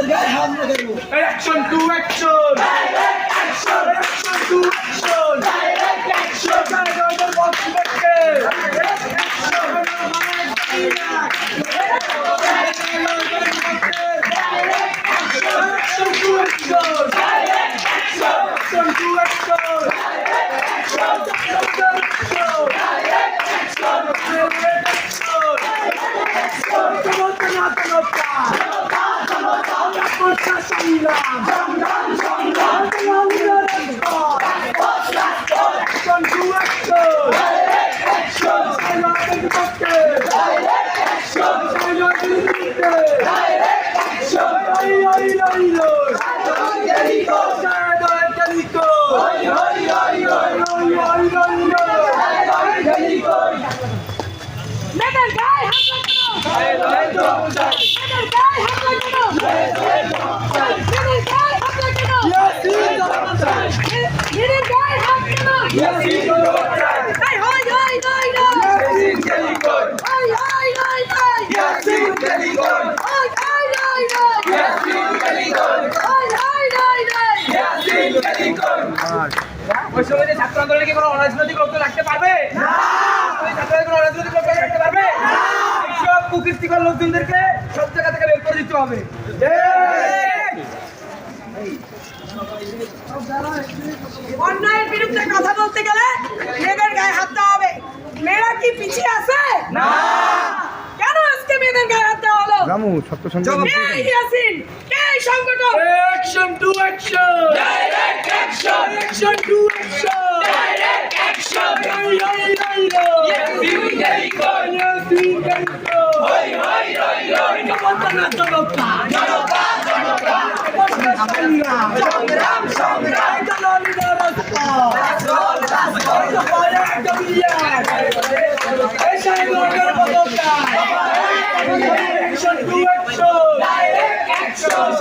মেয়েদের গায়ে হাত লাগাবো। Action to action! Action! Action to action! Action! Tiger box থেকে! Action! Action to action! Action to action! মেয়েদের গায়ে হাত লাগানো মেয়েদের গায়ে হাত লাগানো মেয়েদের গায়ে হাত লাগানো মেয়েদের গায়ে হাত লাগানো high high high high high high high high high high high high ওই সময় ছাত্র আন্দোলনে কি কোনো অরাজনৈতিক লোক রাখতে পারবে না? ছাত্রদের কোনো অরাজনৈতিক লোক রাখতে পারবে? সব কুকীর্তিকর লোকজনদেরকে সব জায়গা থেকে বের করে দিতে হবে। অন্যায়ের বিরুদ্ধে কথা বলতে গেলে মেয়েদের গায়ে হাত দেওয়া হবে। মেয়েরা কি পিছিয়ে আছে? না। কেন আজকে মেয়েদের গায়ে হাত দেওয়া হলো? কে ইয়াসিন? কে এই সংগঠন? Action to action! Direct action! Action to action! Direct action! Yasin Telecom! Yasin Telecom! Hoy hoy hoy hoy! Jabatan jabata! Janota janota! সংগ্রাম সংগ্রাম সংগ্রাম! Jalali Rasta! Rasol Rasol! Jabaya Jabia! Esha Logar Badota! Action to action! Direct action!